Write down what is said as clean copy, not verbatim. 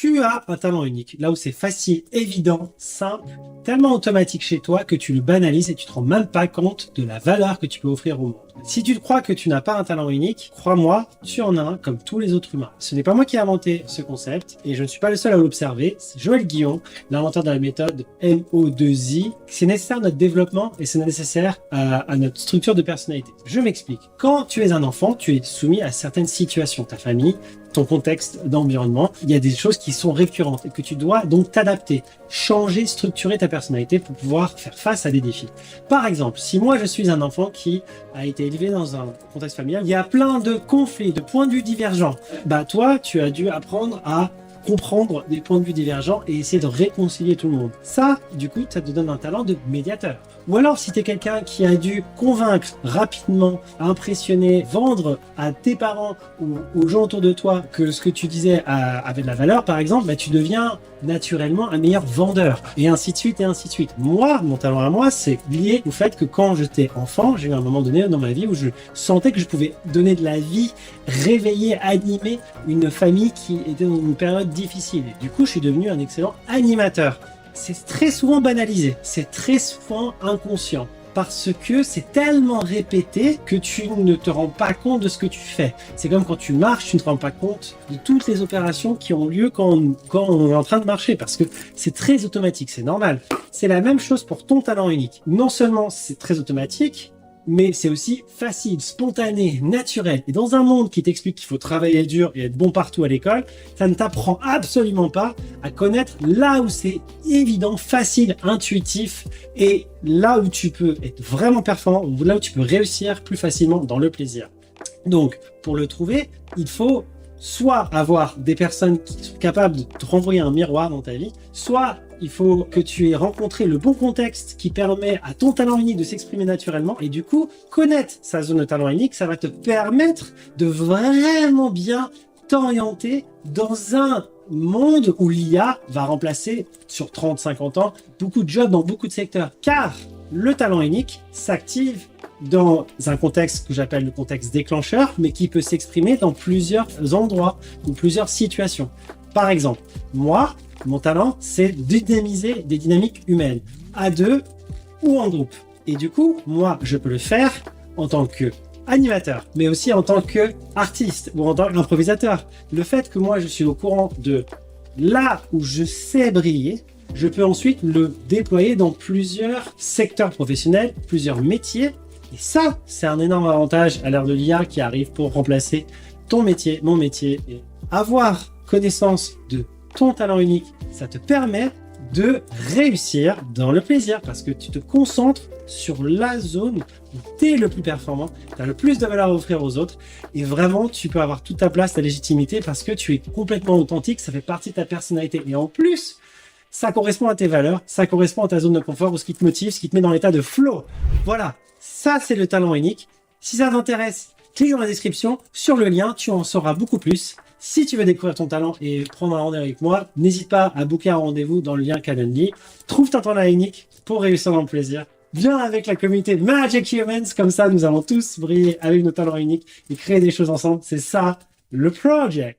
tu as un talent unique, là où c'est facile, évident, simple, tellement automatique chez toi que tu le banalises et tu te rends même pas compte de la valeur que tu peux offrir au monde. Si tu crois que tu n'as pas un talent unique, crois-moi, tu en as un comme tous les autres humains. Ce n'est pas moi qui ai inventé ce concept et je ne suis pas le seul à l'observer, c'est Joël Guillon, l'inventeur de la méthode MO2I. C'est nécessaire à notre développement et c'est nécessaire à notre structure de personnalité. Je m'explique. Quand tu es un enfant, tu es soumis à certaines situations, ta famille, ton contexte d'environnement, il y a des choses qui sont récurrentes et que tu dois donc t'adapter, changer, structurer ta personnalité pour pouvoir faire face à des défis. Par exemple, si moi je suis un enfant qui a été élevé dans un contexte familial, il y a plein de conflits, de points de vue divergents. Bah toi, tu as dû apprendre à comprendre des points de vue divergents et essayer de réconcilier tout le monde. Ça, du coup, ça te donne un talent de médiateur. Ou alors, si tu es quelqu'un qui a dû convaincre rapidement, impressionner, vendre à tes parents ou aux gens autour de toi que ce que tu disais avait de la valeur, par exemple, bah, tu deviens naturellement un meilleur vendeur. Et ainsi de suite, et ainsi de suite. Moi, mon talent à moi, c'est lié au fait que quand j'étais enfant, j'ai eu un moment donné dans ma vie où je sentais que je pouvais donner de la vie, réveiller, animer une famille qui était dans une période difficile. Et du coup, je suis devenu un excellent animateur. C'est très souvent banalisé, c'est très souvent inconscient, parce que c'est tellement répété que tu ne te rends pas compte de ce que tu fais. C'est comme quand tu marches, tu ne te rends pas compte de toutes les opérations qui ont lieu quand on est en train de marcher, parce que c'est très automatique, c'est normal. C'est la même chose pour ton talent unique. Non seulement c'est très automatique, mais c'est aussi facile, spontané, naturel. Et dans un monde qui t'explique qu'il faut travailler dur et être bon partout à l'école, ça ne t'apprend absolument pas à connaître là où c'est évident, facile, intuitif et là où tu peux être vraiment performant, ou là où tu peux réussir plus facilement dans le plaisir. Donc, pour le trouver, il faut soit avoir des personnes qui sont capables de te renvoyer un miroir dans ta vie, soit il faut que tu aies rencontré le bon contexte qui permet à ton talent unique de s'exprimer naturellement et du coup, connaître sa zone de talent unique, ça va te permettre de vraiment bien t'orienter dans un monde où l'IA va remplacer sur 30-50 ans beaucoup de jobs dans beaucoup de secteurs. Car le talent unique s'active dans un contexte que j'appelle le contexte déclencheur, mais qui peut s'exprimer dans plusieurs endroits ou plusieurs situations. Par exemple, moi, mon talent, c'est de dynamiser des dynamiques humaines, à deux ou en groupe. Et du coup, moi, je peux le faire en tant que animateur, mais aussi en tant que artiste ou en tant qu'improvisateur. Le fait que moi, je suis au courant de là où je sais briller, je peux ensuite le déployer dans plusieurs secteurs professionnels, plusieurs métiers. Et ça, c'est un énorme avantage à l'ère de l'IA qui arrive pour remplacer ton métier, mon métier. Et avoir connaissance de ton talent unique, ça te permet de réussir dans le plaisir parce que tu te concentres sur la zone où tu es le plus performant, tu as le plus de valeur à offrir aux autres et vraiment tu peux avoir toute ta place, ta légitimité parce que tu es complètement authentique, ça fait partie de ta personnalité et en plus, ça correspond à tes valeurs, ça correspond à ta zone de confort ou ce qui te motive, ce qui te met dans l'état de flow. Voilà, ça c'est le talent unique. Si ça t'intéresse, clique dans la description, sur le lien, tu en sauras beaucoup plus. Si tu veux découvrir ton talent et prendre un rendez-vous avec moi, n'hésite pas à booker un rendez-vous dans le lien Calendly. Trouve ton talent unique pour réussir dans le plaisir. Viens avec la communauté Magic Humans, comme ça nous allons tous briller avec nos talents uniques et créer des choses ensemble. C'est ça le project.